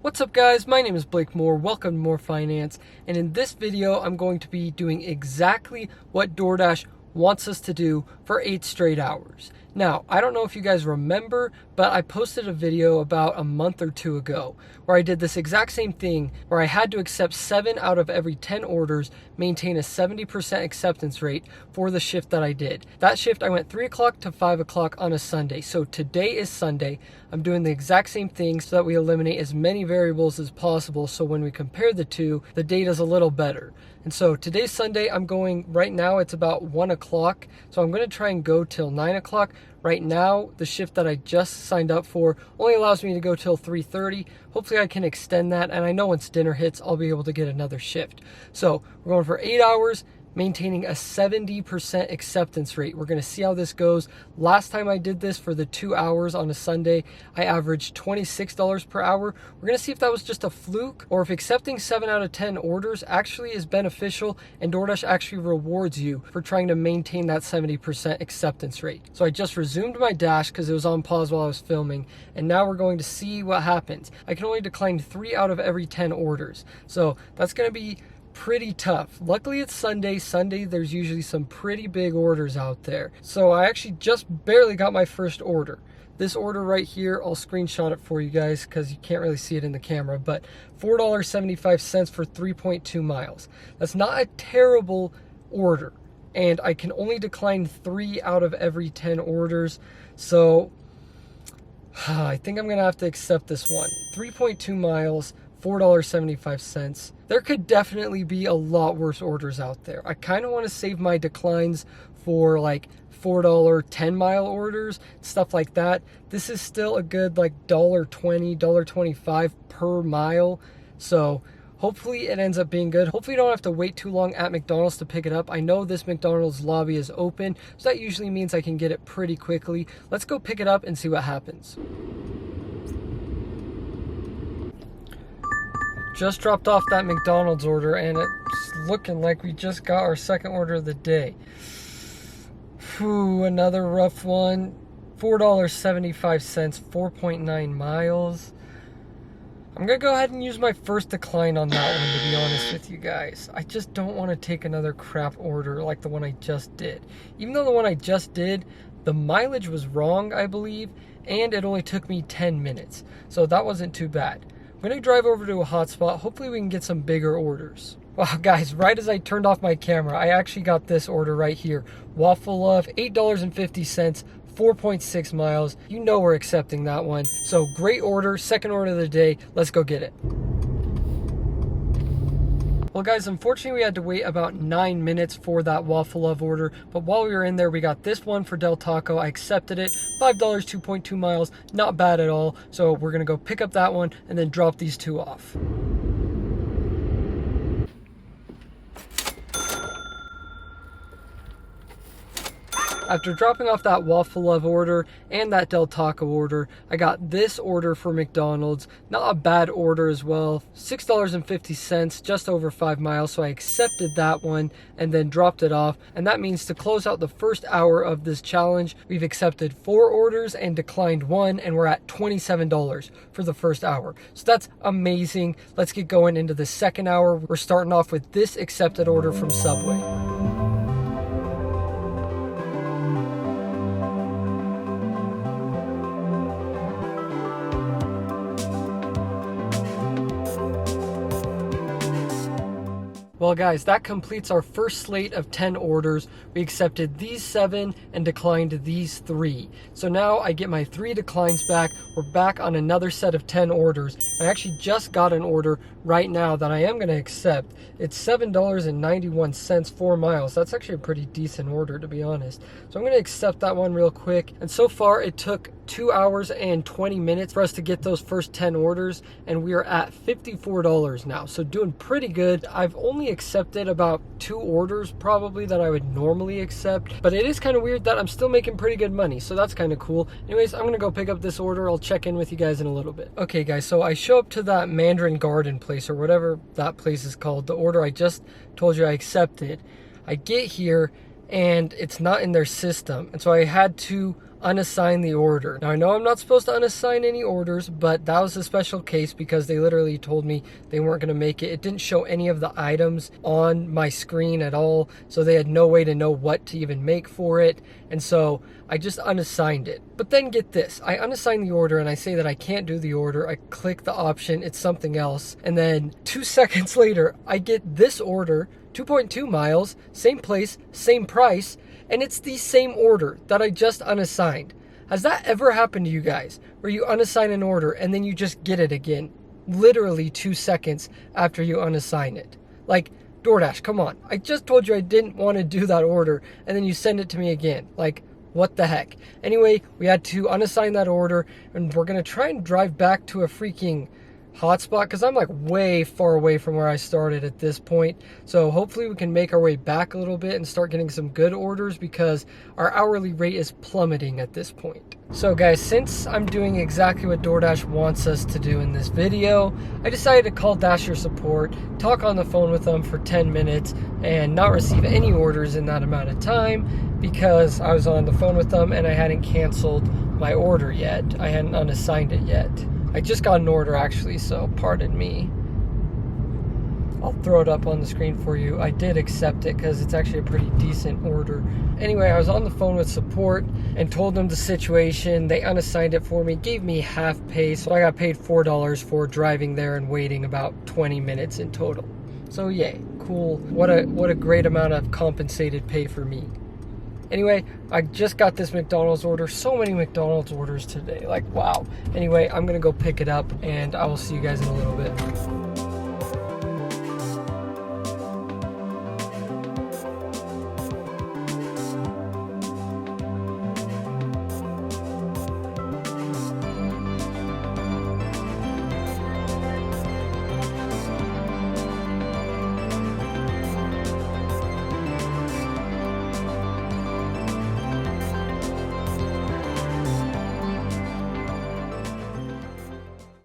What's up guys, my name is Blake Moore, welcome to More Finance, and in this video I'm going to be doing exactly what Doordash wants us to do for 8 straight hours. Now, I don't know if you guys remember, but I posted a video about a month or two ago where I did this exact same thing where I had to accept 7 out of every 10 orders, maintain a 70% acceptance rate for the shift that I did. That shift I went 3 o'clock to 5 o'clock on a Sunday. So today is Sunday. I'm doing the exact same thing so that we eliminate as many variables as possible, so when we compare the two, the data is a little better. And so today's Sunday, I'm going, right now it's about 1 o'clock, so I'm going to try and go till 9 o'clock. Right now, the shift that I just signed up for only allows me to go till 3:30. Hopefully I can extend that, and I know once dinner hits, I'll be able to get another shift. So we're going for 8 hours, maintaining a 70% acceptance rate. We're going to see how this goes. Last time I did this for the 2 hours on a Sunday, I averaged $26 per hour. We're going to see if that was just a fluke or if accepting 7 out of 10 orders actually is beneficial and DoorDash actually rewards you for trying to maintain that 70% acceptance rate. So I just resumed my dash because it was on pause while I was filming, and now we're going to see what happens. I can only decline 3 out of every 10 orders. So that's going to be pretty tough. Luckily it's Sunday. There's usually some pretty big orders out there. So I actually just barely got my first order. This order right here, I'll screenshot it for you guys because you can't really see it in the camera, but $4.75 for 3.2 miles. That's not a terrible order, and I can only decline 3 out of every 10 orders. So I think I'm gonna have to accept this one. 3.2 miles, $4.75. There could definitely be a lot worse orders out there. I kind of want to save my declines for like $4 10-mile orders, stuff like that. This is still a good like $1.20, $1.25 per mile. So hopefully it ends up being good. Hopefully you don't have to wait too long at McDonald's to pick it up. I know this McDonald's lobby is open, so that usually means I can get it pretty quickly. Let's go pick it up and see what happens. Just dropped off that McDonald's order, and it's looking like we just got our second order of the day. Whew, another rough one. $4.75, 4.9 miles. I'm going to go ahead and use my first decline on that one, to be honest with you guys. I just don't want to take another crap order like the one I just did. Even though the one I just did, the mileage was wrong, I believe, and it only took me 10 minutes. So that wasn't too bad. I'm going to drive over to a hotspot. Hopefully we can get some bigger orders. Wow, guys, right as I turned off my camera, I actually got this order right here. Waffle Love, $8.50, 4.6 miles. You know we're accepting that one. So great order, second order of the day. Let's go get it. Well guys, unfortunately we had to wait about 9 minutes for that Waffle Love order, but while we were in there we got this one for Del Taco. I accepted it, $5, 2.2 miles, not bad at all. So we're gonna go pick up that one and then drop these two off. After dropping off that Waffle Love order and that Del Taco order, I got this order for McDonald's. Not a bad order as well. $6.50, just over 5 miles. So I accepted that one and then dropped it off. And that means to close out the first hour of this challenge, we've accepted 4 orders and declined 1, and we're at $27 for the first hour. So that's amazing. Let's get going into the second hour. We're starting off with this accepted order from Subway. Well guys, that completes our first slate of 10 orders. We accepted these 7 and declined these 3. So now I get my 3 declines back. We're back on another set of 10 orders. I actually just got an order right now that I am going to accept. It's $7.91, 4 miles. That's actually a pretty decent order, to be honest. So I'm going to accept that one real quick. And so far it took 2 hours and 20 minutes for us to get those first 10 orders, and we are at $54 now. So doing pretty good. I've only accepted about 2 orders probably that I would normally accept, but it is kind of weird that I'm still making pretty good money, so that's kind of cool. Anyways, I'm gonna go pick up this order. I'll check in with you guys in a little bit. Okay guys, so I show up to that Mandarin Garden place or whatever that place is called, the order I just told you I accepted. I get here and it's not in their system, and so I had to unassign the order. Now I know I'm not supposed to unassign any orders, but that was a special case because they literally told me they weren't going to make it. It didn't show any of the items on my screen at all, so they had no way to know what to even make for it, and so I just unassigned it. But then get this, I unassign the order and I say that I can't do the order. I click the option, it's something else, and then 2 seconds later I get this order, 2.2 miles, same place, same price, and it's the same order that I just unassigned. Has that ever happened to you guys, where you unassign an order and then you just get it again, literally 2 seconds after you unassign it? Like, DoorDash, come on. I just told you I didn't want to do that order, and then you send it to me again. Like, what the heck? Anyway, we had to unassign that order, and we're going to try and drive back to a freaking hotspot because I'm like way far away from where I started at this point. So hopefully we can make our way back a little bit and start getting some good orders because our hourly rate is plummeting at this point. So guys, since I'm doing exactly what DoorDash wants us to do in this video, I decided to call Dasher support, talk on the phone with them for 10 minutes, and not receive any orders in that amount of time because I was on the phone with them and I hadn't canceled my order yet. I hadn't unassigned it yet. I just got an order actually, so pardon me. I'll throw it up on the screen for you. I did accept it because it's actually a pretty decent order. Anyway, I was on the phone with support and told them the situation. They unassigned it for me, gave me half pay, so I got paid $4 for driving there and waiting about 20 minutes in total. So yay, cool. What a great amount of compensated pay for me. Anyway, I just got this McDonald's order. So many McDonald's orders today. Like, wow. Anyway, I'm going to go pick it up, and I will see you guys in a little bit.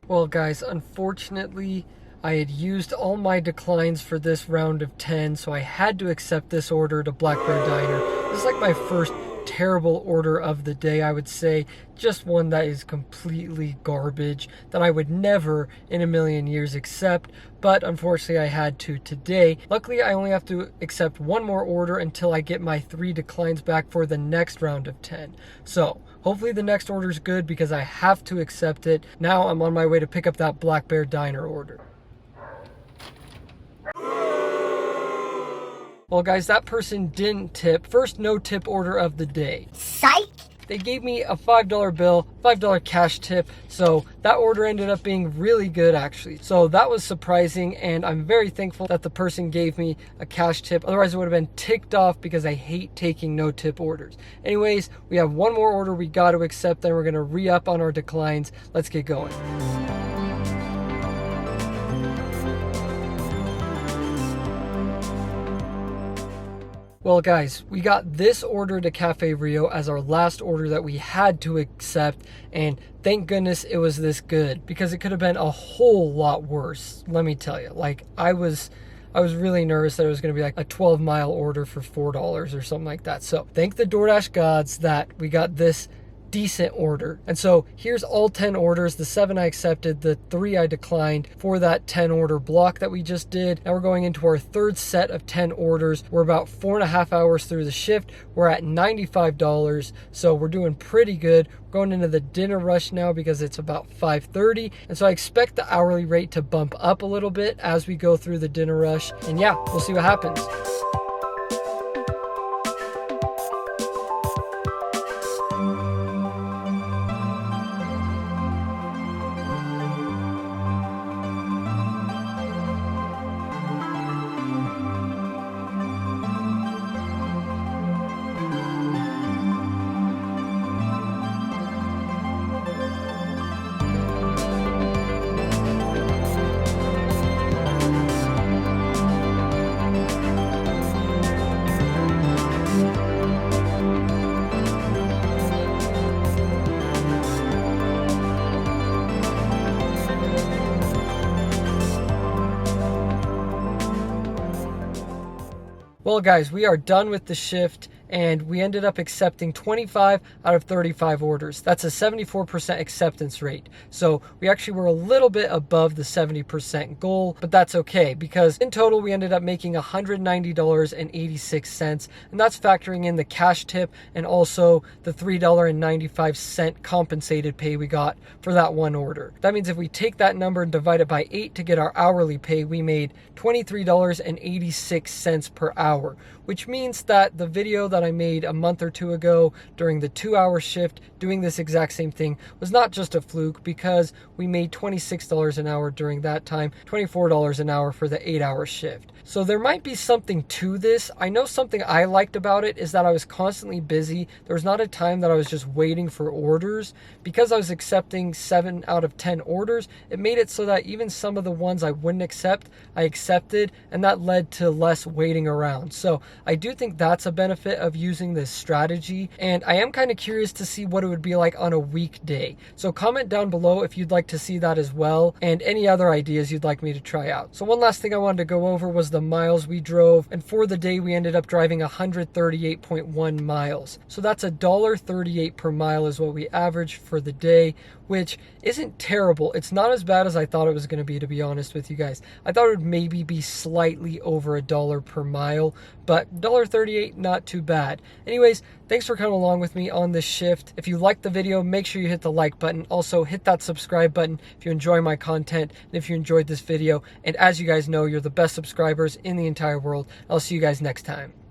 Well guys, unfortunately, I had used all my declines for this round of 10, so I had to accept this order to Black Bear Diner. This is like my first terrible order of the day, I would say. Just one that is completely garbage, that I would never in a million years accept, but unfortunately I had to today. Luckily, I only have to accept one more order until I get my 3 declines back for the next round of 10. So, hopefully the next order is good because I have to accept it. Now I'm on my way to pick up that Black Bear Diner order. Well guys, that person didn't tip. First no tip order of the day. Psych! They gave me a $5 bill, $5 cash tip, so that order ended up being really good actually. So that was surprising, and I'm very thankful that the person gave me a cash tip. Otherwise I would have been ticked off because I hate taking no tip orders. Anyways, we have one more order we got to accept, then we're going to re-up on our declines. Let's get going. Well guys, we got this order to Cafe Rio as our last order that we had to accept, and thank goodness it was this good because it could have been a whole lot worse, let me tell you. Like, I was really nervous that it was going to be like a 12-mile order for $4 or something like that. So thank the DoorDash gods that we got this decent order. And so here's all 10 orders, the 7 I accepted, the 3 I declined for that 10 order block that we just did. Now we're going into our third set of 10 orders. We're about 4.5 hours through the shift. We're at $95, so we're doing pretty good. We're going into the dinner rush now because it's about 5:30, and so I expect the hourly rate to bump up a little bit as we go through the dinner rush, and yeah, we'll see what happens. Well guys, we are done with the shift, and we ended up accepting 25 out of 35 orders. That's a 74% acceptance rate. So we actually were a little bit above the 70% goal, but that's okay because in total we ended up making $190.86, and that's factoring in the cash tip and also the $3.95 compensated pay we got for that one order. That means if we take that number and divide it by 8 to get our hourly pay, we made $23.86 per hour, which means that the video that I made a month or two ago during the 2-hour shift doing this exact same thing was not just a fluke, because we made $26 an hour during that time, $24 an hour for the 8-hour shift. So there might be something to this. I know something I liked about it is that I was constantly busy. There was not a time that I was just waiting for orders. Because I was accepting 7 out of 10 orders, it made it so that even some of the ones I wouldn't accept, I accepted, and that led to less waiting around. So I do think that's a benefit of using this strategy, and I am kind of curious to see what it would be like on a weekday. So comment down below if you'd like to see that as well, and any other ideas you'd like me to try out. So one last thing I wanted to go over was the miles we drove, and for the day we ended up driving 138.1 miles. So that's $1.38 per mile is what we averaged for the day, which isn't terrible. It's not as bad as I thought it was going to be honest with you guys. I thought it would maybe be slightly over $1 per mile, but $1.38, not too bad. Anyways, thanks for coming along with me on this shift. If you liked the video, make sure you hit the like button. Also, hit that subscribe button if you enjoy my content and if you enjoyed this video. And as you guys know, you're the best subscribers in the entire world. I'll see you guys next time.